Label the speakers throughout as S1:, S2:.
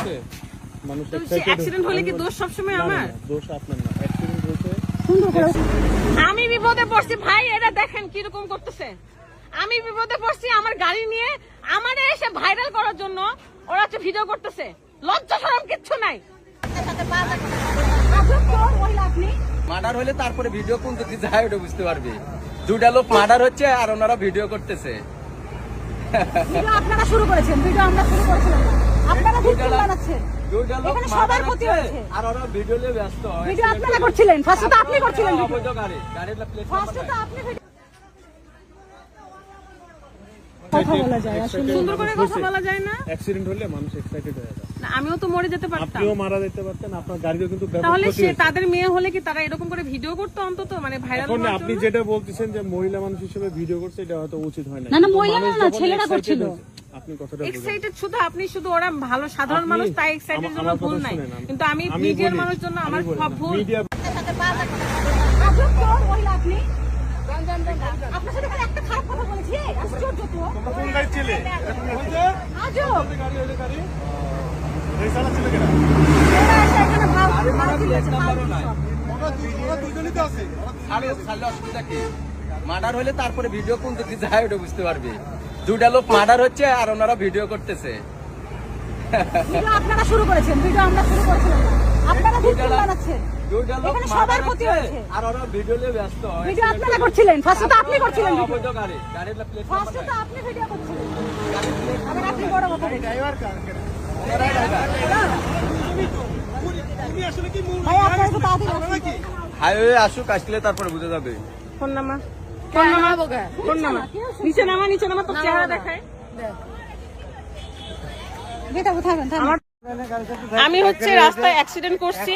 S1: হয়েছে মানুষ
S2: অ্যাক্সিডেন্ট হলে কি দোষ সবসময় আমার?
S1: দোষ আপনার না, অ্যাক্সিডেন্ট হয়েছে।
S2: আমি বিপদে পড়ছি ভাই, এটা দেখেন কিরকম করতেছে। আমি বিপদে পড়ছি, আমার গাড়ি নিয়ে আমারে এসে ভাইরাল করার জন্য ওরা হচ্ছে ভিডিও করতেছে। লজ্জা শরম কিচ্ছু নাই।
S3: মার্ডার হলে তারপরে ভিডিও কোন দিকে যায় ওটা বুঝতে পারবে। দুটা লোক মার্ডার হচ্ছে আর ওনারা ভিডিও করতেছে।
S2: ভিডিও আপনারা শুরু করেছেন, ভিডিও আমরা শুরু করেছিলাম না। আপনারা ভিডিও বানাচ্ছেন।
S3: দুটা লোক
S2: এখানে
S3: মার্ডার
S2: সবার ক্ষতি
S3: হচ্ছে
S2: হচ্ছে।
S3: আর ওরা ভিডিও নিয়ে ব্যস্ত।
S2: ভিডিও আপনারা করছিলেন, ফার্স্টে তো আপনি করছিলেন ভিডিও।
S3: অবৈধ গাড়ি, গাড়ির প্লেট
S2: ফার্স্টে তো আপনি ভিডিও কথা বলা যায়, আসলে সুন্দর করে কথা বলা যায় না।
S1: অ্যাক্সিডেন্ট হলে মানুষ এক্সাইটেড হয়ে যায়।
S2: না, আমিও তো মরে যেতে পারতাম।
S1: আপনিও মারা যেতে পারতেন, আপনার গাড়িও কিন্তু ব্যাপক
S2: তাহলে
S1: ক্ষতি
S2: সে
S1: হয়েছে।
S2: তাদের মেয়ে হলে কি তারা এরকম করে ভিডিও করতো অন্তত, মানে ভাইরাল
S1: এখন
S2: হওয়ার
S1: আপনি
S2: জন্য?
S1: যেটা বলতেছেন যে মহিলা মানুষ হিসেবে ভিডিও করছে, এটা হয়তো উচিত হয় না।
S4: না, না, মহিলা
S1: মানুষ
S4: না,
S1: যখন
S4: ছেলেরা
S1: excited
S4: করছিল।
S1: হয়েছে, আপনি কথাটা বুঝুন।
S2: এক্সাইটেড শুধু আপনি, শুধু ওরা ভালো সাধারণ
S1: আপনি-
S2: মানুষ তাই এক্সাইটেড জন্য
S1: আমার
S2: ভুল
S1: কথা
S2: নাই,
S1: শুনেন,
S2: কিন্তু আমি
S1: আমি
S2: মিডিয়ার
S1: বলি,
S2: মানুষ জন্য আমার
S1: আমি বলি
S2: সব
S1: না।
S2: ভুল।
S1: মিডিয়া
S2: আজব তো মহিলা আপনি। আপনার সাথে খালি একটা খারাপ কথা বলেছি, আশ্চর্য তো।
S1: কোন গাড়ি ছিলে?
S2: আজব।
S1: গাড়ি হলে গাড়ি এই সালা ছিল কেন?
S2: এরা এসে এখানে ভালো দিয়েছে,
S1: দুইজনই তো আছে।
S3: অসুবিধা কি? মার্ডার হলে তারপরে ভিডিও কোন দিকে যায় ওটা বুঝতে পারবে। দুটা লোক মার্ডার হচ্ছে আর ওনারা ভিডিও করতেছে।
S2: ভিডিও আপনারা শুরু করেছেন, ভিডিও আমরা শুরু করেছিলাম না। আপনারা ভিডিও বানাচ্ছেন।
S3: দুটা লোক
S2: এখানে
S3: মার্ডার
S2: সবার ক্ষতি
S3: হচ্ছে
S2: হচ্ছে।
S3: আর ওরা ভিডিও নিয়ে ব্যস্ত।
S2: ভিডিও আপনারা করছিলেন, ফার্স্টে তো আপনি করছিলেন ভিডিও।
S3: অবৈধ গাড়ি, গাড়ির প্লেট
S2: ফার্স্টে তো আপনি ভিডিও করছিলেন। আবার আপনি বড় কথা বলছেন। ভাই আপনারা তো তাড়াতাড়ি আসুন।
S3: হাইওয়ে আসুক, আসলে তারপরে বুঝে যাবে।
S2: ফোন নামা, ফোন নামা, ফোন নামা, নিচে নামা, নিচে নামা, তোর চেহারা দেখায়। আমি হচ্ছে রাস্তায় অ্যাক্সিডেন্ট করছি,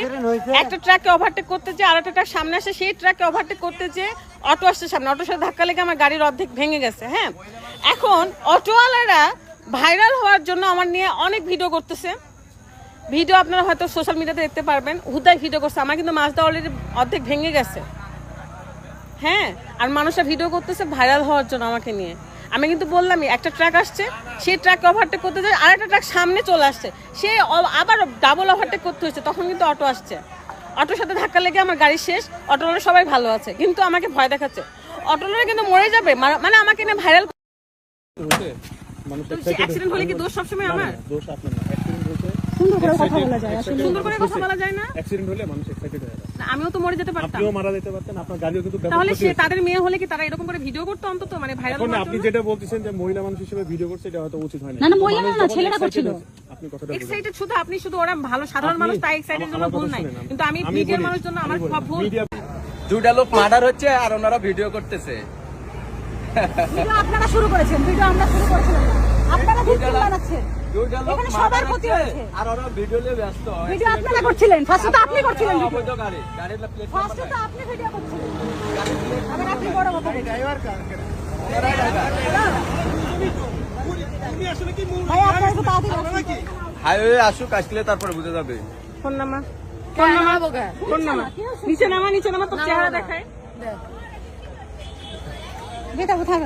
S2: একটা ট্রাককে ওভারটেক করতে যে আরেকটা ট্রাক সামনে আসে, সেই ট্রাককে ওভারটেক করতে যে অটো আসছে সামনে, অটোর সাথে ধাক্কা লেগে আমার গাড়ির অর্ধেক ভেঙে গেছে। হ্যাঁ, এখন অটোওয়ালারা ভাইরাল হওয়ার জন্য আমার নিয়ে অনেক ভিডিও করতেছে। ভিডিও আপনারা হয়তো সোশ্যাল মিডিয়াতে দেখতে পারবেন, হুদায় ভিডিও করছে। আমার কিন্তু মাছটা অলরেডি অর্ধেক ভেঙে গেছে। হ্যাঁ, আর মানুষরা ভিডিও করতেছে ভাইরাল হওয়ার জন্য আমাকে নিয়ে। আমি কিন্তু বললামই, একটা ট্রাক আসছে, সেই ট্রাককে ওভারটেক করতে যায়, আর একটা ট্রাক সামনে চলে আসছে, সে আবার ডাবল ওভারটেক করতে হয়েছে। তখন কিন্তু অটো আসছে, অটোর সাথে ধাক্কা লেগে আমার গাড়ি শেষ। অটোওয়ালা সবাই ভালো আছে, কিন্তু আমাকে ভয় দেখাচ্ছে। অটোওয়ালা কিন্তু মরে যাবে, মানে আমাকে নিয়ে ভাইরাল।
S1: হয়েছে মানুষ
S2: অ্যাক্সিডেন্ট হলে কি দোষ সবসময় আমার?
S1: দোষ আপনার না, অ্যাক্সিডেন্ট হয়েছে।
S2: সুন্দর করে কথা বলা যায়, আসলে সুন্দর করে কথা বলা যায় না।
S1: অ্যাক্সিডেন্ট হলে মানুষ এক্সাইটেড হয়ে যায়।
S2: না, আমিও তো মরে যেতে পারতাম।
S1: আপনিও মারা যেতে পারতেন, আপনার গাড়িও কিন্তু ব্যাপক
S2: তাহলে
S1: ক্ষতি
S2: সে
S1: হয়েছে।
S2: তাদের মেয়ে হলে কি তারা এরকম করে ভিডিও করতো অন্তত, মানে ভাইরাল
S1: এখন
S2: হওয়ার
S1: আপনি
S2: জন্য?
S1: যেটা বলতেছেন যে মহিলা মানুষ হিসেবে ভিডিও করছে, এটা হয়তো উচিত হয় না।
S4: না, না, মহিলা
S1: মানুষ
S4: না,
S1: যখন
S4: ছেলেরা
S1: excited
S4: করছিল।
S1: হয়েছে, আপনি কথাটা বুঝুন।
S2: এক্সাইটেড শুধু আপনি, শুধু ওরা ভালো সাধারণ মানুষ তাই এক্সাইটেড জন্য
S1: আমার
S2: ভুল
S1: কথা
S2: নাই,
S1: শুনেন,
S2: কিন্তু আমি
S1: আমি
S2: মিডিয়ার
S1: বলি,
S2: মানুষ জন্য আমার
S1: আমি বলি,
S2: সব ভুল।
S1: মিডিয়া
S3: দুটা লোক মার্ডার হচ্ছে আর ওনারা ভিডিও করতেছে।
S2: ভিডিও আপনারা শুরু করেছেন, ভিডিও আমরা শুরু করেছিলাম না। আপনারা ভিডিও বানাচ্ছেন।
S3: দুটা লোক
S2: এখানে
S3: মার্ডার
S2: সবার ক্ষতি
S3: হচ্ছে
S2: হচ্ছে।
S3: আর ওরা ভিডিও নিয়ে ব্যস্ত।
S2: ভিডিও আপনারা করছিলেন, ফার্স্টে তো আপনি করছিলেন ভিডিও।
S3: অবৈধ গাড়ি, গাড়ির প্লেট
S2: ফার্স্টে তো আপনি ভিডিও করছিলেন। আবার আপনি বড় কথা বলছেন। ভাই আপনারা তো তাড়াতাড়ি আসুন।
S3: হাইওয়ে আসুক, আসলে তারপরে বুঝে যাবে।
S2: ফোন নামা, ফোন নামা, ফোন নামা, নিচে নামা, নিচে নামা, তোর চেহারা দেখায়।
S4: যেটা কোথায়